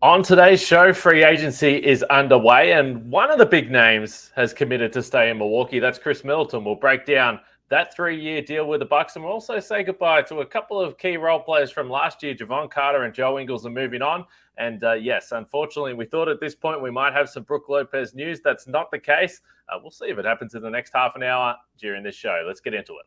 On today's show, free agency is underway, and one of the big names has committed to stay in Milwaukee. That's Khris Middleton. We'll break down that 3-year deal with the Bucks, and we'll also say goodbye to a couple of key role players from last year. Jevon Carter and Joe Ingles are moving on. And yes, unfortunately, we thought at this point we might have some Brook Lopez news. That's not the case. We'll see if it happens in the next half an hour during this show. Let's get into it.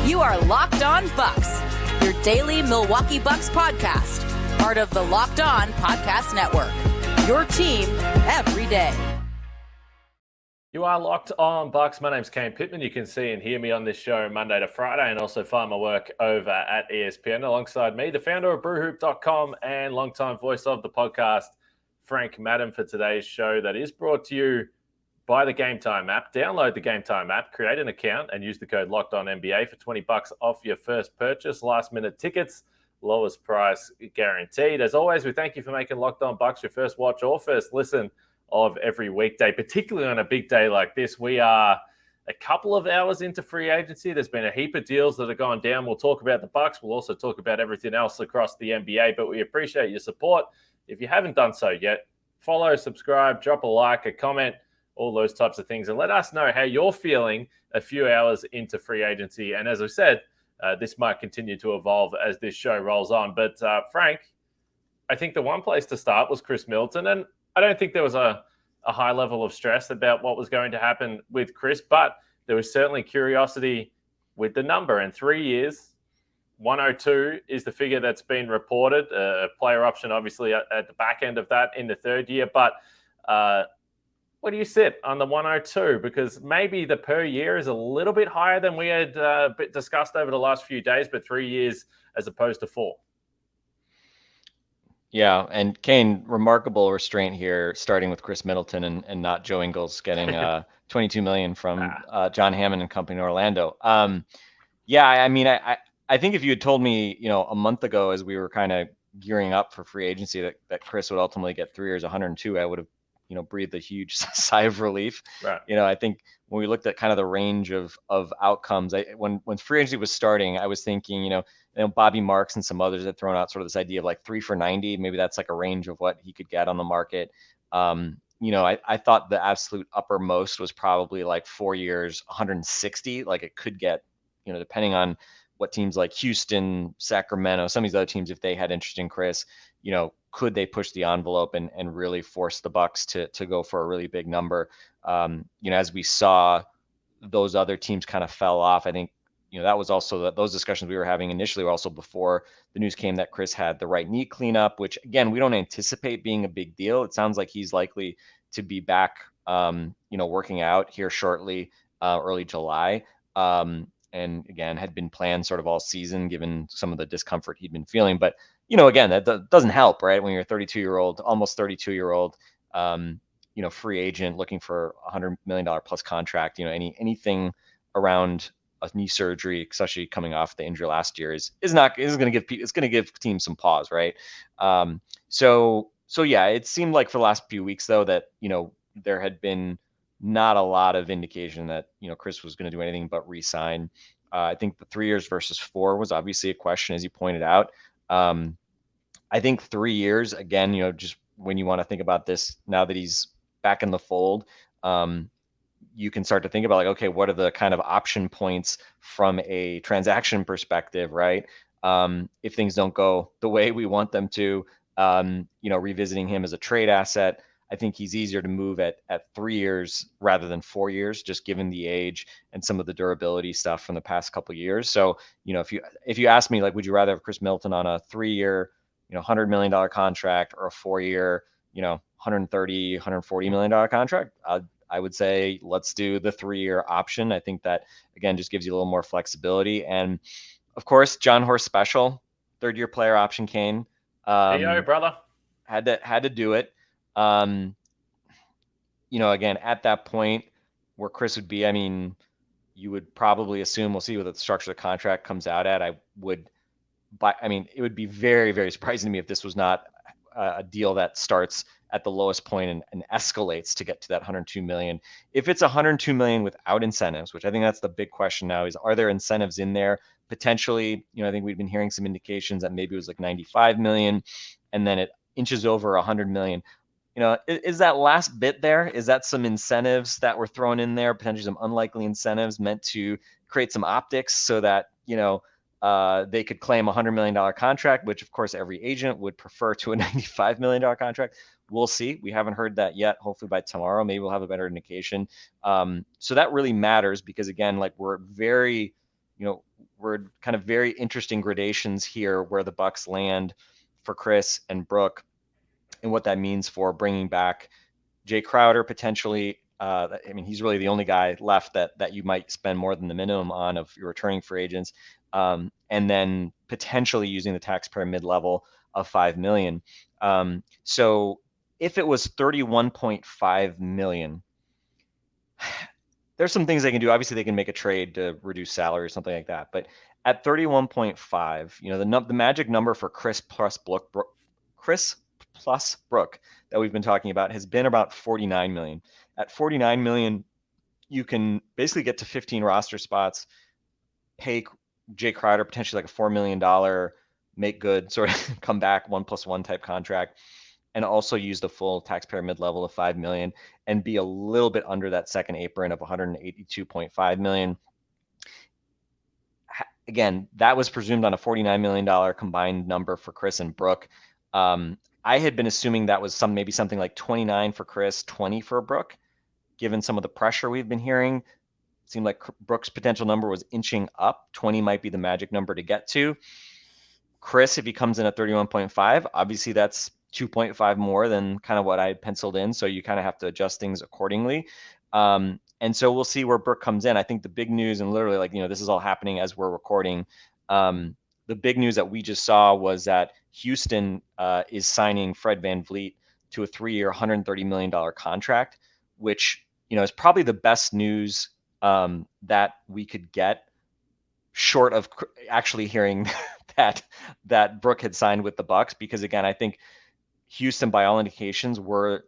You are Locked On Bucks, your daily Milwaukee Bucks podcast, part of the Locked On Podcast Network, your team every day. You are Locked On Bucks. My name's Kane Pittman. You can see and hear me on this show Monday to Friday, and also find my work over at ESPN. Alongside me, the founder of brewhoop.com and longtime voice of the podcast, Frank Madden, for today's show that is brought to you by the Game Time app. Download the Game Time app, create an account, and use the code LOCKEDONNBA for $20 off your first purchase. Last-minute tickets, lowest price guaranteed. As always, we thank you for making Locked On Bucks your first watch or first listen of every weekday, particularly on a big day like this. We are a couple of hours into free agency. There's been a heap of deals that have gone down. We'll talk about the Bucks. We'll also talk about everything else across the NBA, but we appreciate your support. If you haven't done so yet, follow, subscribe, drop a like, a comment, all those types of things, and let us know how you're feeling a few hours into free agency. And as I said, this might continue to evolve as this show rolls on. But Frank, I think the one place to start was Khris Middleton, and I don't think there was a high level of stress about what was going to happen with Khris, but there was certainly curiosity with the number. And 3 years, 102 is the figure that's been reported. A player option, obviously, at the back end of that in the third year. But where do you sit on the 102? Because maybe the per year is a little bit higher than we had discussed over the last few days, but 3 years as opposed to 4. Yeah, and Kane, remarkable restraint here, starting with Khris Middleton and not Joe Ingles getting $22 million from John Hammond and company in Orlando. Yeah, I mean, I think if you had told me, a month ago as we were kind of gearing up for free agency that Khris would ultimately get 3 years, 102, I would have, breathed a huge sigh of relief. Right. I think when we looked at kind of the range of outcomes, when free agency was starting, I was thinking, Bobby Marks and some others had thrown out sort of this idea of like 3 for $90. Maybe that's like a range of what he could get on the market. I thought the absolute uppermost was probably like 4 years, 160. Like it could get, depending on what teams like Houston, Sacramento, some of these other teams, if they had interest in Khris, could they push the envelope and really force the Bucks to go for a really big number? As we saw, those other teams kind of fell off. I think, that was also those discussions we were having initially were also before the news came that Khris had the right knee cleanup, which again, we don't anticipate being a big deal. It sounds like he's likely to be back, working out here shortly, early July. And again, had been planned sort of all season, given some of the discomfort he'd been feeling. But, again, that doesn't help, right? When you're a 32-year-old, almost 32-year-old, free agent looking for $100 million plus contract, anything around a knee surgery, especially coming off the injury last year, is going to give teams some pause, right? So yeah, it seemed like for the last few weeks though that there had been not a lot of indication that Khris was going to do anything but re-sign. I think the 3 years versus 4 was obviously a question, as you pointed out. I think 3 years again, just when you want to think about this now that he's back in the fold, you can start to think about like, okay, what are the kind of option points from a transaction perspective, right? If things don't go the way we want them to, revisiting him as a trade asset, I think he's easier to move at 3 years rather than 4 years, just given the age and some of the durability stuff from the past couple of years. So, if you ask me, like, would you rather have Khris Middleton on a 3-year, $100 million contract or a 4-year, $130, $140 million contract? I would say let's do the 3-year option. I think that, again, just gives you a little more flexibility. And of course, John Horst special, 3rd-year player option, Kane. Hey, yo, brother. Had to do it. Again, at that point where Khris would be, I mean, you would probably assume, we'll see what the structure of the contract comes out at. It would be very, very surprising to me if this was not a deal that starts at the lowest point and escalates to get to that 102 million. If it's 102 million without incentives, which I think that's the big question now, is are there incentives in there potentially, I think we've been hearing some indications that maybe it was like 95 million, and then it inches over 100 million. Is that last bit there? Is that some incentives that were thrown in there, potentially some unlikely incentives meant to create some optics so that, they could claim a $100 million contract, which of course every agent would prefer to a $95 million contract. We'll see. We haven't heard that yet. Hopefully by tomorrow, maybe we'll have a better indication. So that really matters because again, like we're kind of very interesting gradations here where the Bucks land for Khris and Brook and what that means for bringing back Jay Crowder potentially. He's really the only guy left that you might spend more than the minimum on of your returning free agents, and then potentially using the taxpayer mid-level of $5 million. So if it was $31.5 million, there's some things they can do. Obviously, they can make a trade to reduce salary or something like that. But at 31.5, the magic number for Khris plus Brook that we've been talking about has been about 49 million. At 49 million, you can basically get to 15 roster spots, pay Jay Crowder potentially like a $4 million make good sort of come back 1+1 type contract, and also use the full taxpayer mid-level of 5 million and be a little bit under that second apron of 182.5 million. Again, that was presumed on a $49 million combined number for Khris and Brook. I had been assuming that was maybe something like 29 for Khris, 20 for Brook, given some of the pressure we've been hearing. It seemed like Brook's potential number was inching up. 20 might be the magic number to get to. Khris, if he comes in at 31.5, obviously that's 2.5 more than kind of what I had penciled in. So you kind of have to adjust things accordingly. And so we'll see where Brook comes in. I think the big news, and literally this is all happening as we're recording. The big news that we just saw was that Houston is signing Fred VanVleet to a 3-year, $130 million contract, which, is probably the best news that we could get, short of actually hearing that Brook had signed with the Bucks. Because again, I think Houston, by all indications, were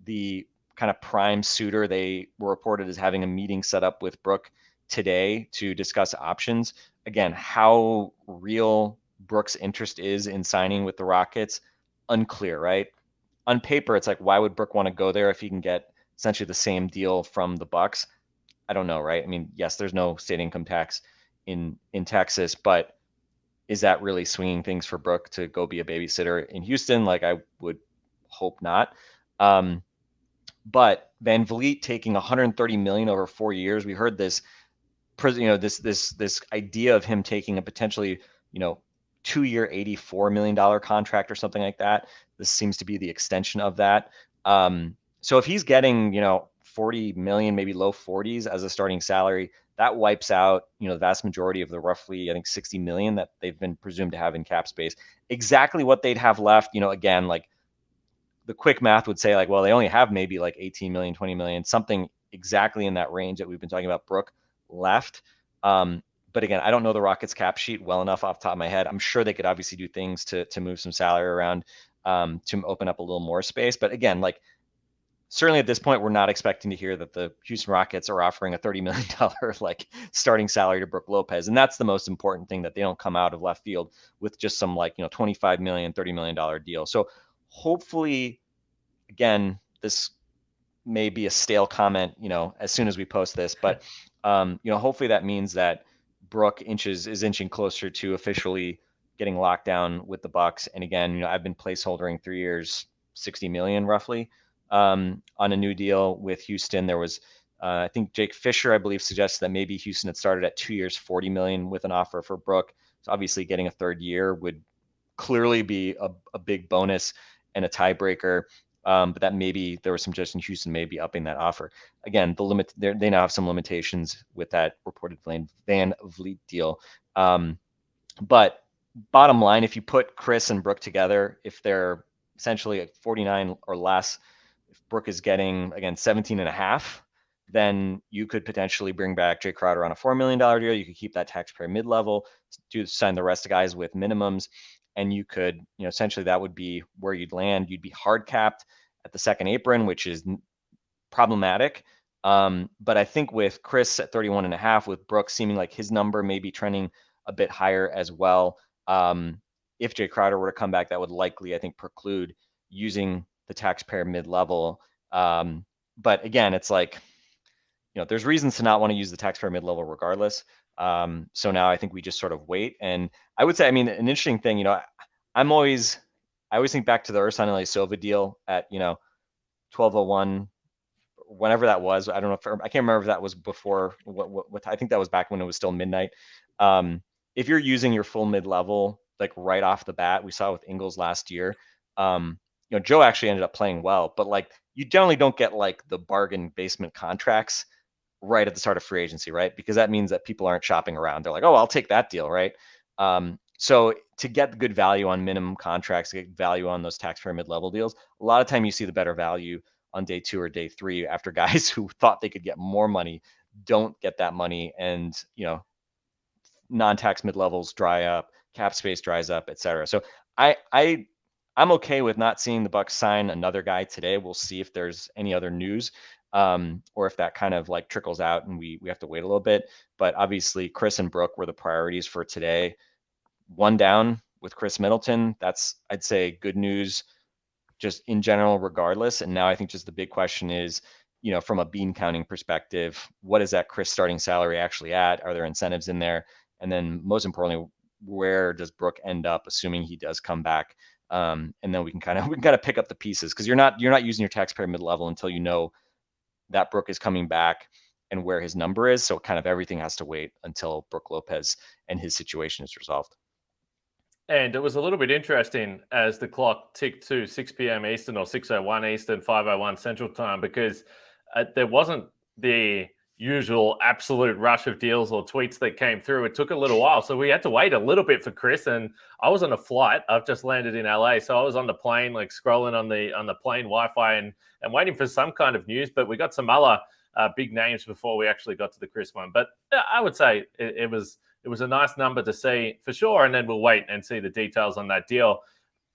the kind of prime suitor. They were reported as having a meeting set up with Brook today to discuss options. Again, how real Brook's interest is in signing with the Rockets, unclear, right? On paper, it's like, why would Brook want to go there if he can get essentially the same deal from the Bucks? I don't know, right? I mean, yes, there's no state income tax in Texas, but is that really swinging things for Brook to go be a babysitter in Houston? Like, I would hope not. But VanVleet taking 130 million over 4 years. We heard this, this idea of him taking a potentially, 2-year, $84 million contract or something like that. This seems to be the extension of that. So if he's getting, 40 million, maybe low 40s as a starting salary, that wipes out, the vast majority of the roughly, I think, 60 million that they've been presumed to have in cap space. Exactly what they'd have left, again, like the quick math would say, like, well, they only have maybe like 18 million, 20 million, something exactly in that range that we've been talking about Brook left. But again, I don't know the Rockets cap sheet well enough off the top of my head. I'm sure they could obviously do things to move some salary around, to open up a little more space. But again, like, certainly at this point, we're not expecting to hear that the Houston Rockets are offering a $30 million like starting salary to Brook Lopez. And that's the most important thing, that they don't come out of left field with just some like, $25 million, $30 million deal. So hopefully, again, this may be a stale comment, as soon as we post this, but, hopefully that means that Brook is inching closer to officially getting locked down with the Bucks. And again, I've been placeholdering 3 years, 60 million roughly, on a new deal with Houston. There was, I think Jake Fisher, I believe, suggested that maybe Houston had started at 2 years, 40 million with an offer for Brook. So obviously getting a third year would clearly be a big bonus and a tiebreaker. But that maybe there was some suggestion Houston may be upping that offer. Again, they now have some limitations with that reported VanVleet deal. But bottom line, if you put Khris and Brook together, if they're essentially at 49 or less, if Brook is getting, again, 17.5, then you could potentially bring back Jay Crowder on a $4 million deal. You could keep that taxpayer mid-level, sign the rest of guys with minimums. And you could, essentially that would be where you'd land. You'd be hard capped at the second apron, which is problematic. But I think with Khris at 31.5, with Brook seeming like his number may be trending a bit higher as well. If Jay Crowder were to come back, that would likely, I think, preclude using the taxpayer mid-level. But again, it's like, there's reasons to not want to use the taxpayer mid-level regardless. So now I think we just sort of wait. And I would say, an interesting thing, I always think back to the Ursan Ilyasova deal at, 1201, whenever that was. I don't know I can't remember if that was before what I think that was back when it was still midnight. If you're using your full mid-level, like right off the bat, we saw with Ingles last year, Joe actually ended up playing well, but like you generally don't get like the bargain basement contracts right at the start of free agency, right? Because that means that people aren't shopping around. They're like, oh, I'll take that deal, right? So to get good value on minimum contracts, to get value on those taxpayer mid-level deals, a lot of time you see the better value on day 2 or day 3 after guys who thought they could get more money don't get that money, and non-tax mid-levels dry up, cap space dries up, etc. So I'm okay with not seeing the Bucks sign another guy today. We'll see if there's any other news, or if that kind of like trickles out and we have to wait a little bit. But obviously Khris and Brook were the priorities for today. One down with Khris Middleton. That's, I'd say, good news just in general regardless. And now I think just the big question is, from a bean counting perspective, what is that Khris starting salary actually at? Are there incentives in there? And then most importantly, where does Brook end up, assuming he does come back? And then we can kind of pick up the pieces, because you're not using your taxpayer mid-level until you know that Brook is coming back and where his number is. So kind of everything has to wait until Brook Lopez and his situation is resolved. And it was a little bit interesting as the clock ticked to 6 p.m. Eastern, or 6:01 Eastern, 5:01 Central Time, because there wasn't the usual absolute rush of deals or tweets that came through. It took a little while. So we had to wait a little bit for Khris. And I was on a flight. I've just landed in LA. So I was on the plane, like scrolling on the plane Wi-Fi and waiting for some kind of news. But we got some other big names before we actually got to the Khris one. But I would say it was a nice number to see for sure. And then we'll wait and see the details on that deal.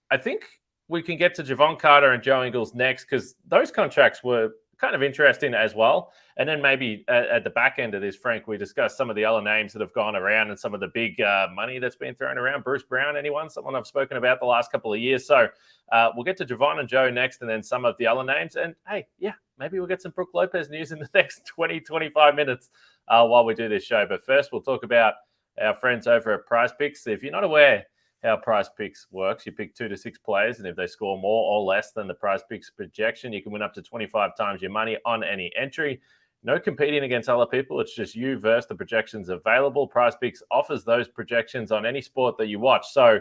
I think we can get to Jevon Carter and Joe Ingles next, because those contracts were kind of interesting as well. And then maybe at the back end of this, Frank, we discussed some of the other names that have gone around and some of the big money that's been thrown around. Bruce Brown, someone I've spoken about the last couple of years. So we'll get to Jevon and Joe next, and then some of the other names. And hey, yeah, maybe we'll get some Brook Lopez news in the next 20, 25 minutes while we do this show. But first, we'll talk about our friends over at Prize Picks. If you're not aware how Prize Picks works, you pick 2 to 6 players, and if they score more or less than the Prize Picks projection, you can win up to 25 times your money on any entry. No competing against other people. It's just you versus the projections available. Prize Picks offers those projections on any sport that you watch. So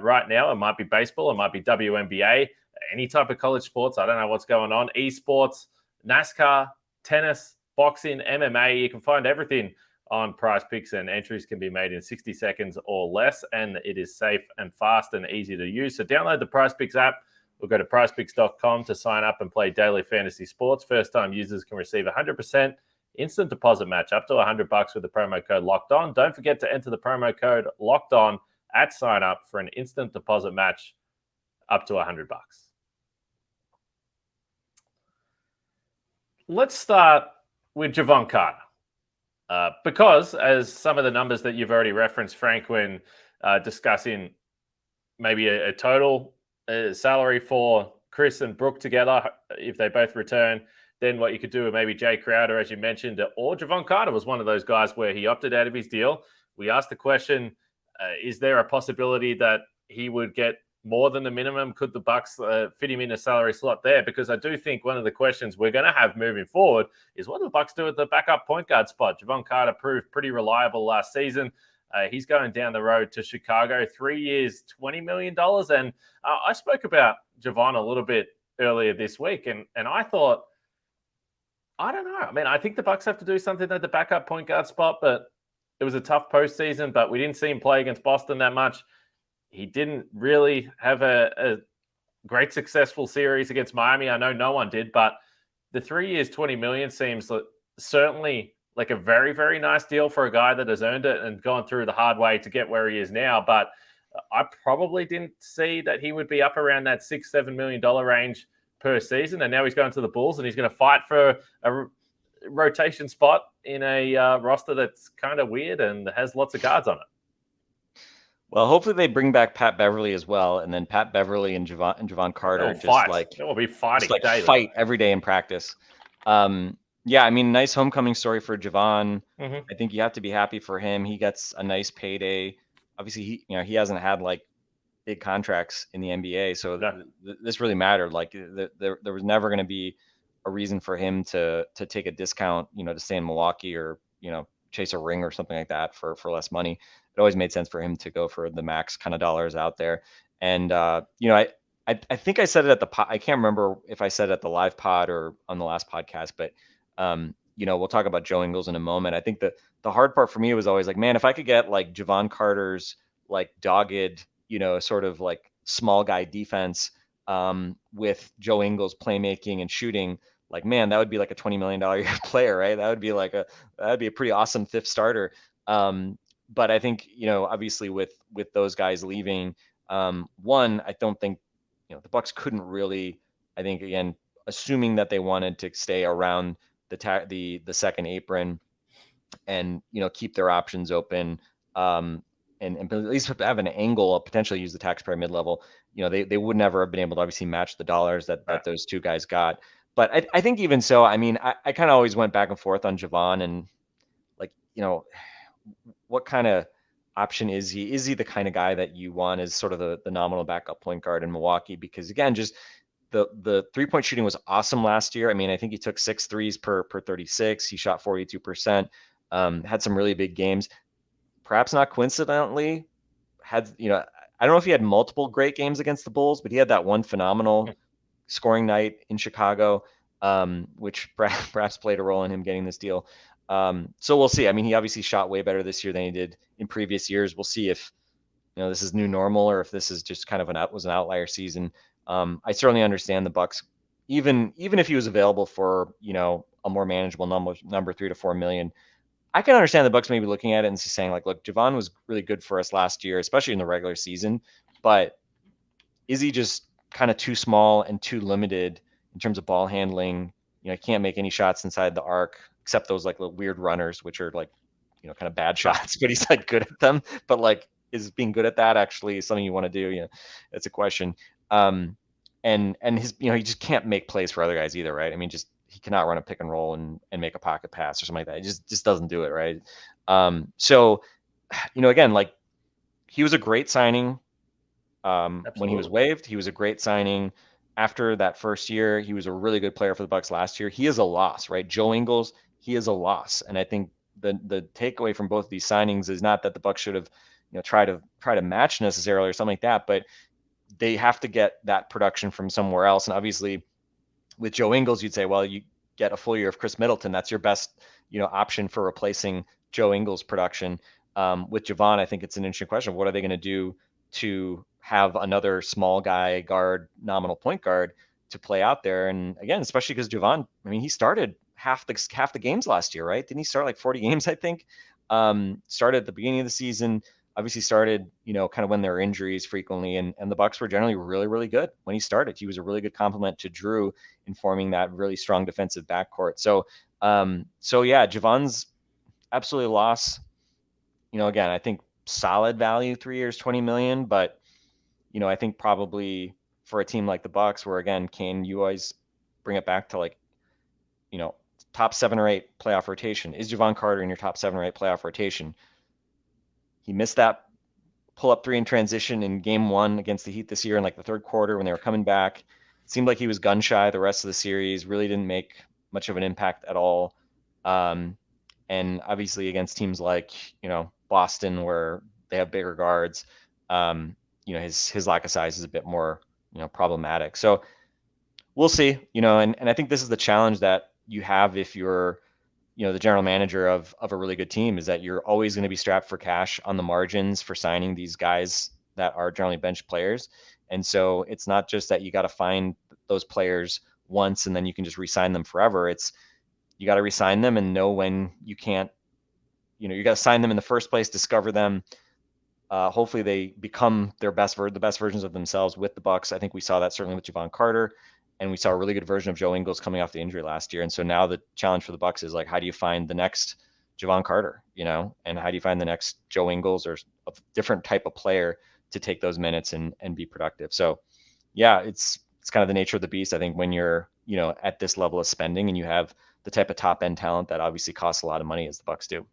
right now, it might be baseball, it might be WNBA, any type of college sports. I don't know what's going on. Esports, NASCAR, tennis, boxing, MMA. You can find everything on Prize Picks, and entries can be made in 60 seconds or less, and it is safe and fast and easy to use. So download the Prize Picks app or go to prizepicks.com to sign up and play daily fantasy sports. First-time users can receive 100% instant deposit match up to $100 with the promo code Locked On. Don't forget to enter the promo code Locked On at sign up for an instant deposit match up to $100. Let's start with Jevon Carter. Because as some of the numbers that you've already referenced, Frank, when discussing maybe a total salary for Khris and Brook together, if they both return, then what you could do with maybe Jay Crowder, as you mentioned, or Jevon Carter was one of those guys where he opted out of his deal. We asked the question, is there a possibility that he would get more than the minimum? Could the Bucks fit him in a salary slot there? Because I do think one of the questions we're going to have moving forward is, what do the Bucks do at the backup point guard spot? Jevon Carter proved pretty reliable last season. He's going down the road to Chicago, 3 years, $20 million. And I spoke about Jevon a little bit earlier this week, and I thought, I don't know. I think the Bucks have to do something at the backup point guard spot, but it was a tough postseason, but we didn't see him play against Boston that much. He didn't really have a great successful series against Miami. I know no one did, but the 3 years, $20 million seems certainly like a very, very nice deal for a guy that has earned it and gone through the hard way to get where he is now. But I probably didn't see that he would be up around that $6-7 million range per season. And now he's going to the Bulls, and he's going to fight for a rotation spot in a roster that's kind of weird and has lots of guards on it. Well, hopefully they bring back Pat Beverly as well, and then Pat Beverly and Jevon Carter They'll fight. They will be fighting daily. fight every day in practice. Yeah, I mean, nice homecoming story for Jevon. Mm-hmm. I think you have to be happy for him. He gets a nice payday. Obviously, he hasn't had like big contracts in the NBA, so No. this really mattered. Like there was never going to be a reason for him to take a discount, to stay in Milwaukee or chase a ring or something like that for less money. It always made sense for him to go for the max kind of dollars out there. And I think I said it at the I can't remember if I said it at the live pod or on the last podcast, but we'll talk about Joe Ingles in a moment. I think the hard part for me was always like, man, if I could get like Jevon Carter's like dogged, sort of like small guy defense with Joe Ingles playmaking and shooting, like, man, that would be like a $20 million a year player, right? That'd be a pretty awesome fifth starter. But I think, obviously with those guys leaving, one, I don't think, the Bucks couldn't really, I think, again, assuming that they wanted to stay around the second apron and, keep their options open, and at least have an angle of potentially use the taxpayer mid-level, they would never have been able to obviously match the dollars that those two guys got. But I think even so, I mean, I kind of always went back and forth on Jevon and like, what kind of option is he? Is he the kind of guy that you want as sort of the nominal backup point guard in Milwaukee? Because again, just the 3-point shooting was awesome last year. I mean, I think he took 6 threes per 36. He shot 42%, had some really big games. Perhaps not coincidentally, I don't know if he had multiple great games against the Bulls, but he had that one phenomenal scoring night in Chicago, which perhaps played a role in him getting this deal. So we'll see. I mean, he obviously shot way better this year than he did in previous years. We'll see if this is new normal or if this is just kind of an outlier season. I certainly understand the Bucks, even if he was available for a more manageable number 3 to 4 million. I can understand the Bucks maybe looking at it and saying like, look, Jevon was really good for us last year, especially in the regular season, but is he just kind of too small and too limited in terms of ball handling? He can't make any shots inside the arc except those like little weird runners, which are like, kind of bad shots, but he's like good at them. But like, is being good at that actually something you want to do? It's a question. And his, he just can't make plays for other guys either, right? I mean, he cannot run a pick and roll and make a pocket pass or something like that. He just doesn't do it, right? So, again, like he was a great signing when he was waived. He was a great signing after that first year. He was a really good player for the Bucks last year. He is a loss, right? Joe Ingles, he is a loss. And I think the takeaway from both of these signings is not that the Bucks should have, try to match necessarily or something like that, but they have to get that production from somewhere else. And obviously with Joe Ingles, you'd say, well, you get a full year of Khris Middleton. That's your best, option for replacing Joe Ingles' production. With Jevon, I think it's an interesting question. What are they going to do to have another small guy guard, nominal point guard to play out there? And again, especially because Jevon, I mean, he started half the games last year, right? Didn't he start like 40 games, I think? Started at the beginning of the season, obviously started, kind of when there were injuries frequently, and the Bucks were generally really, really good when he started. He was a really good complement to Drew in forming that really strong defensive backcourt. So yeah, Jevon's absolutely a loss. Again, I think solid value, 3 years, 20 million, but I think probably for a team like the Bucks, where again, Kane, you always bring it back to like, top 7 or 8 playoff rotation. Is Jevon Carter in your top 7 or 8 playoff rotation? He missed that pull-up 3 in transition in game 1 against the Heat this year in like the third quarter when they were coming back. It seemed like he was gun shy the rest of the series, really didn't make much of an impact at all. And obviously against teams like, Boston, where they have bigger guards, his lack of size is a bit more, problematic. So we'll see, and I think this is the challenge that you have if you're, the general manager of a really good team, is that you're always going to be strapped for cash on the margins for signing these guys that are generally bench players. And so it's not just that you got to find those players once and then you can just re-sign them forever. It's, you got to re-sign them and know when you can't, you got to sign them in the first place, discover them. Hopefully they become the best versions of themselves with the Bucks. I think we saw that certainly with Jevon Carter, and we saw a really good version of Joe Ingles coming off the injury last year. And so now the challenge for the Bucks is like, how do you find the next Jevon Carter, and how do you find the next Joe Ingles or a different type of player to take those minutes and be productive? So yeah, it's kind of the nature of the beast. I think when you're, at this level of spending and you have the type of top end talent that obviously costs a lot of money as the Bucks do.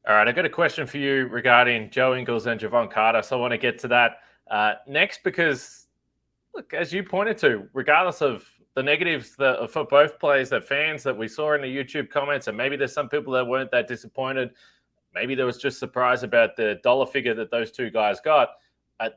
All right, I've got a question for you regarding Joe Ingles and Jevon Carter. So I want to get to that next because, look, as you pointed to, regardless of the negatives for both players, that fans that we saw in the YouTube comments, and maybe there's some people that weren't that disappointed. Maybe there was just surprise about the dollar figure that those two guys got.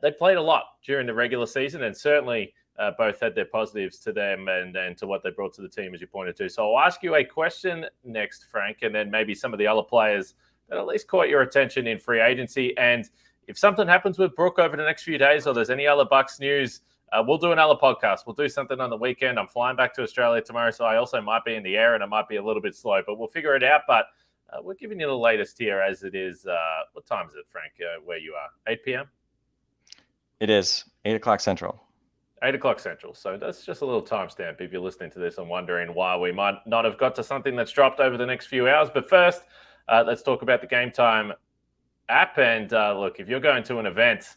They played a lot during the regular season, and certainly both had their positives to them and to what they brought to the team, as you pointed to. So I'll ask you a question next, Frank, and then maybe some of the other players that at least caught your attention in free agency. And if something happens with Brook over the next few days, or there's any other Bucks news, we'll do another podcast. We'll do something on the weekend. I'm flying back to Australia tomorrow, so I also might be in the air and it might be a little bit slow, but we'll figure it out. But we're giving you the latest here as it is. What time is it, Frank, where you are? 8 p.m.? It is 8 o'clock Central. 8 o'clock Central. So that's just a little timestamp if you're listening to this and wondering why we might not have got to something that's dropped over the next few hours. But first, let's talk about the Game Time app. And look, if you're going to an event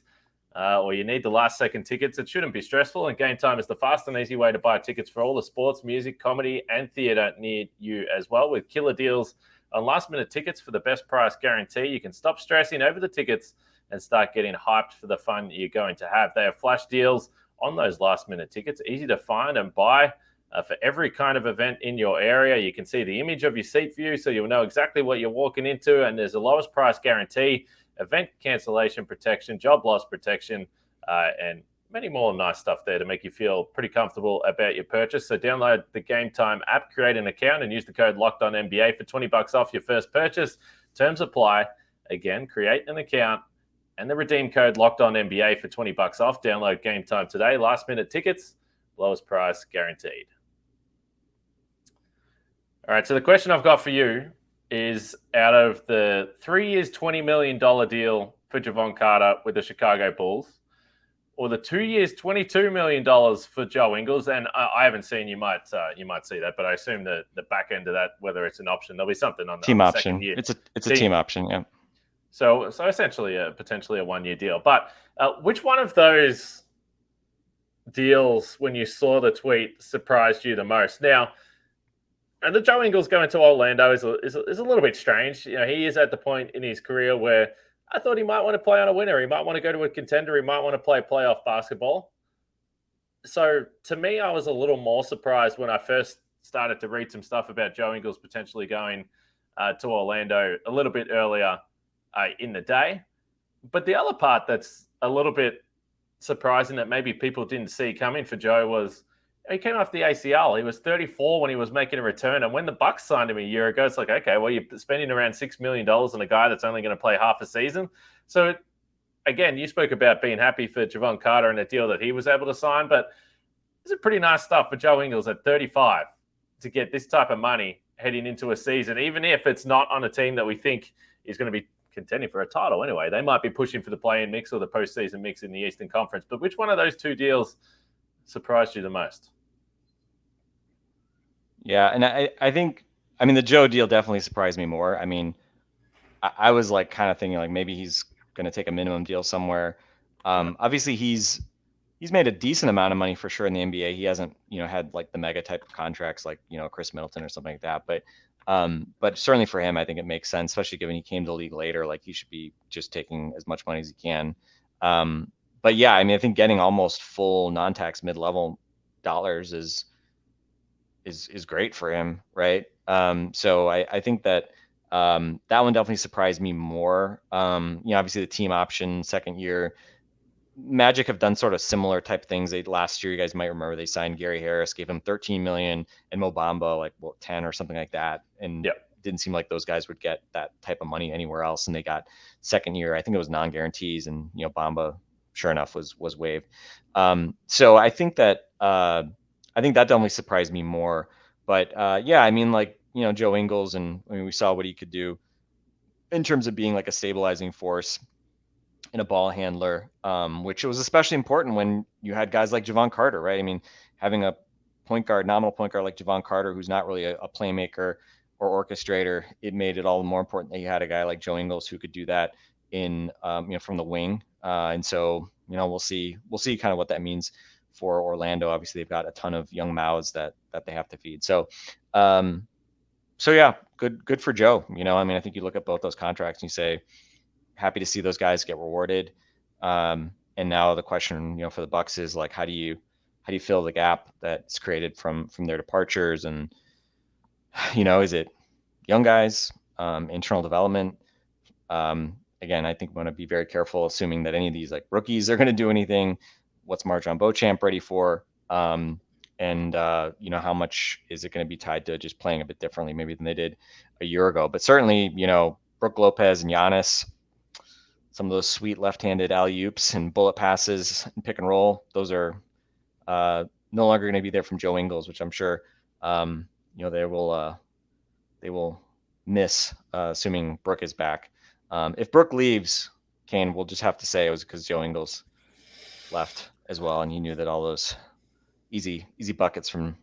or you need the last second tickets, it shouldn't be stressful. And Game Time is the fast and easy way to buy tickets for all the sports, music, comedy, and theatre near you as well. With killer deals on last minute tickets for the best price guarantee, you can stop stressing over the tickets and start getting hyped for the fun you're going to have. They have flash deals on those last minute tickets, easy to find and buy for every kind of event in your area. You can see the image of your seat view, so you'll know exactly what you're walking into. And there's a lowest price guarantee, event cancellation protection, job loss protection, and many more nice stuff there to make you feel pretty comfortable about your purchase. So download the Game Time app, create an account, and use the code LOCKEDONNBA for $20 off your first purchase. Terms apply. Again, create an account and the redeem code LOCKEDONNBA for $20 off. Download Game Time today. Last minute tickets, lowest price guaranteed. All right, so the question I've got for you is, out of the 3 years, $20 million deal for Jevon Carter with the Chicago Bulls, or the 2 years, $22 million for Joe Ingles, and I haven't seen, you might see that, but I assume the back end of that, whether it's an option, there'll be something on the team option. Second year. It's a team option, yeah. So essentially, potentially a 1 year deal. But which one of those deals, when you saw the tweet, surprised you the most? Now, and the Joe Ingles going to Orlando is a little bit strange. He is at the point in his career where I thought he might want to play on a winner. He might want to go to a contender. He might want to play playoff basketball. So to me, I was a little more surprised when I first started to read some stuff about Joe Ingles potentially going to Orlando a little bit earlier in the day. But the other part that's a little bit surprising that maybe people didn't see coming for Joe was he came off the ACL. He was 34 when he was making a return. And when the Bucks signed him a year ago, it's like, okay, well, you're spending around $6 million on a guy that's only going to play half a season. So, again, you spoke about being happy for Jevon Carter and the deal that he was able to sign. But it's a pretty nice stuff for Joe Ingles at 35 to get this type of money heading into a season, even if it's not on a team that we think is going to be contending for a title anyway. They might be pushing for the play-in mix or the postseason mix in the Eastern Conference. But which one of those two deals surprised you the most? Yeah, and I think, the Joe deal definitely surprised me more. I was like kind of thinking like maybe he's going to take a minimum deal somewhere. Obviously, he's made a decent amount of money for sure in the NBA. He hasn't, had like the mega type of contracts like, Khris Middleton or something like that. But certainly for him, I think it makes sense, especially given he came to the league later. Like he should be just taking as much money as he can. But yeah, I think getting almost full non-tax mid-level dollars is great for him, right? So I think that that one definitely surprised me more. Obviously the team option second year, Magic have done sort of similar type things. Last year, you guys might remember they signed Gary Harris, gave him $13 million, and Mo Bamba like 10 or something like that, and didn't seem like those guys would get that type of money anywhere else. And they got second year, I think it was non-guarantees, and Bamba, sure enough, was waived. So I think that definitely surprised me more. But Joe Ingles, and we saw what he could do in terms of being like a stabilizing force and a ball handler, which was especially important when you had guys like Jevon Carter, right? Having a nominal point guard like Jevon Carter, who's not really a playmaker, or orchestrator, it made it all the more important that you had a guy like Joe Ingles who could do that in from the wing. And so we'll see kind of what that means for Orlando. Obviously, they've got a ton of young mouths that they have to feed. So yeah, good for Joe. I think you look at both those contracts and you say, happy to see those guys get rewarded. And now the question, for the Bucks is like, how do you fill the gap that's created from their departures? And is it young guys, internal development? Again, I think we want to be very careful assuming that any of these like rookies are going to do anything. What's Marjon Beauchamp ready for? And how much is it going to be tied to just playing a bit differently maybe than they did a year ago? But certainly, Brook Lopez and Giannis, some of those sweet left-handed alley-oops and bullet passes and pick and roll, those are no longer going to be there from Joe Ingles, which I'm sure they will miss, assuming Brook is back. If Brook leaves, Kane, we'll just have to say it was because Joe Ingles left as well, and he knew that all those easy buckets from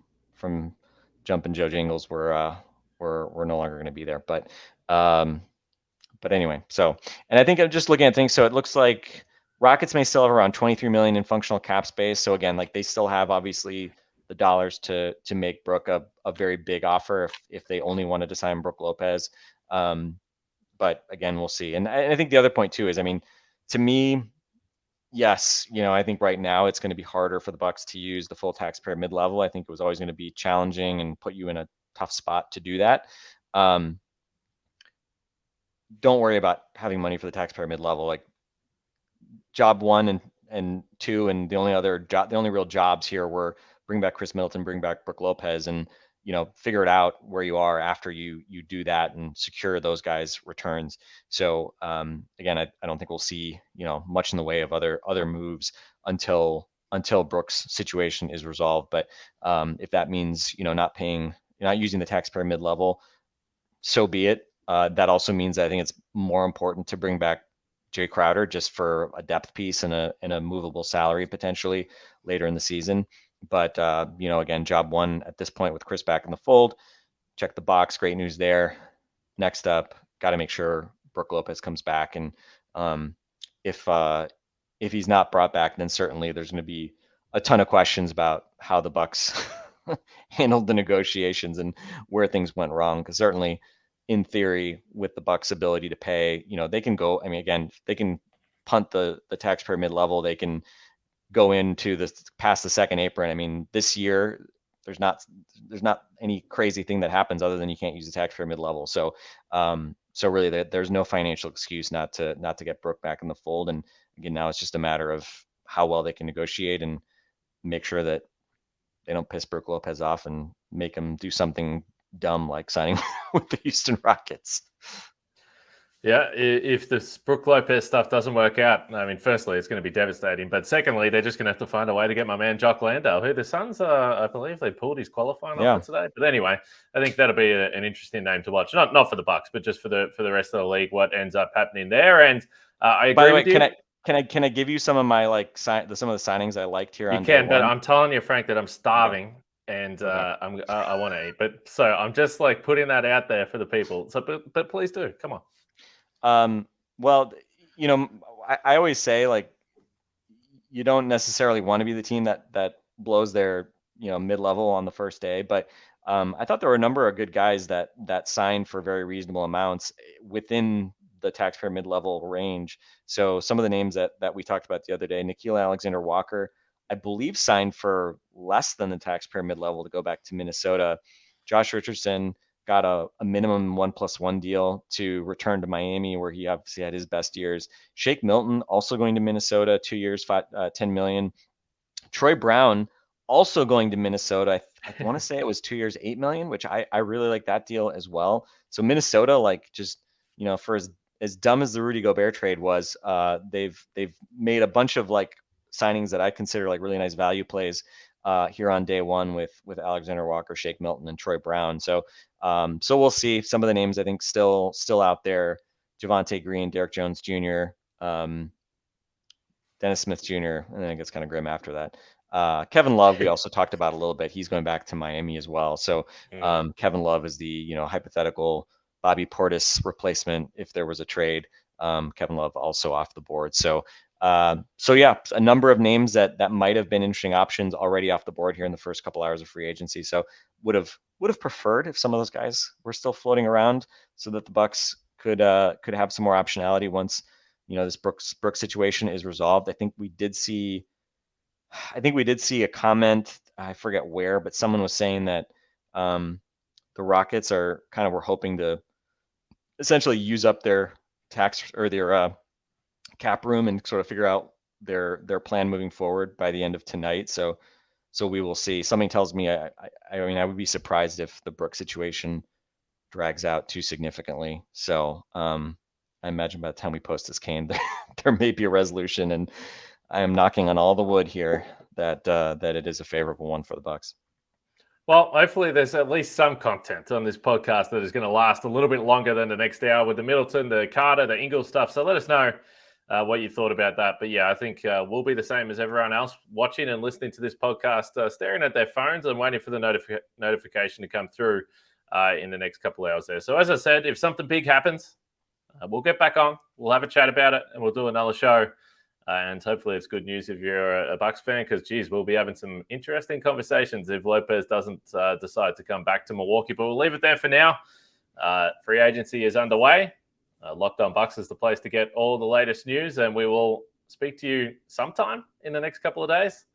jumping Joe Ingles were no longer going to be there. But anyway, so, and I think I'm just looking at things. So it looks like Rockets may still have around 23 million in functional cap space. So again, like they still have obviously the dollars to make Brook a very big offer if they only wanted to sign Brook Lopez. But again, we'll see. And I think the other point too is, to me, yes, I think right now it's going to be harder for the Bucks to use the full taxpayer mid-level. I think it was always going to be challenging and put you in a tough spot to do that. Don't worry about having money for the taxpayer mid-level. Like job 1 and 2, and the only real jobs here were bring back Khris Middleton, bring back Brook Lopez, and figure it out where you are after you do that and secure those guys' returns. So again, I don't think we'll see much in the way of other moves until Brook's situation is resolved. But if that means not using the taxpayer mid-level, so be it. That also means I think it's more important to bring back Jay Crowder just for a depth piece and a movable salary potentially later in the season. But again, job 1 at this point with Khris back in the fold, check the box. Great news there. Next up, got to make sure Brook Lopez comes back, and if he's not brought back, then certainly there's going to be a ton of questions about how the Bucks handled the negotiations and where things went wrong. Because certainly, in theory, with the Bucks' ability to pay, they can go. Again, they can punt the taxpayer mid-level. They can go into past the second apron. This year there's not any crazy thing that happens other than you can't use the taxpayer mid-level. So really there's no financial excuse not to get Brook back in the fold. And again, now it's just a matter of how well they can negotiate and make sure that they don't piss Brook Lopez off and make him do something dumb like signing with the Houston Rockets. Yeah, if this Brook Lopez stuff doesn't work out, firstly, it's going to be devastating. But secondly, they're just going to have to find a way to get my man Jock Landale, who the Suns, I believe they pulled his qualifying offer today. But anyway, I think that'll be an interesting name to watch. Not for the Bucks, but just for the rest of the league, what ends up happening there. And I agree with you. Can I give you some of my some of the signings I liked here? You can, but I'm telling you, Frank, that I'm starving. Okay. And I want to eat, but so I'm just like putting that out there for the people. So, but please do, come on. Well, I always say like you don't necessarily want to be the team that blows their mid-level on the first day, but I thought there were a number of good guys that signed for very reasonable amounts within the taxpayer mid-level range. So some of the names that we talked about the other day, Nickeil Alexander-Walker, I believe signed for less than the taxpayer mid-level to go back to Minnesota. Josh Richardson got a minimum 1+1 deal to return to Miami, where he obviously had his best years. Shake Milton also going to Minnesota, 2 years, $10 million. Troy Brown also going to Minnesota. I want to say it was 2 years, $8 million, which I really like that deal as well. So Minnesota, like just for as dumb as the Rudy Gobert trade was, they've made a bunch of like signings that I consider like really nice value plays here on day one with Alexander Walker, Shake Milton, and Troy Brown. So we'll see. Some of the names I think still out there: Javonte Green, Derek Jones Jr., Dennis Smith Jr., and then it gets kind of grim after that. Kevin Love, we also talked about a little bit. He's going back to Miami as well. So Kevin Love is the hypothetical Bobby Portis replacement if there was a trade. Kevin Love also off the board. So yeah, a number of names that might have been interesting options already off the board here in the first couple hours of free agency. So would have preferred if some of those guys were still floating around, so that the Bucks could have some more optionality once this Brooks situation is resolved. I think we did see a comment, I forget where, but someone was saying that the Rockets were hoping to essentially use up their tax or their cap room and sort of figure out their plan moving forward by the end of tonight. So we will see. Something tells me I I would be surprised if the Brooks situation drags out too significantly. So I imagine by the time we post this, Kane, there may be a resolution, and I am knocking on all the wood here that it is a favorable one for the Bucks. Well, hopefully there's at least some content on this podcast that is going to last a little bit longer than the next hour with the Middleton, the Carter, the Ingles stuff. So let us know what you thought about that. But yeah, I think we'll be the same as everyone else watching and listening to this podcast, staring at their phones and waiting for the notification to come through in the next couple of hours there. So as I said, if something big happens, we'll get back on. We'll have a chat about it, and we'll do another show. And hopefully it's good news if you're a Bucks fan, because, geez, we'll be having some interesting conversations if Lopez doesn't decide to come back to Milwaukee. But we'll leave it there for now. Free agency is underway. Locked On Bucks is the place to get all the latest news, and we will speak to you sometime in the next couple of days.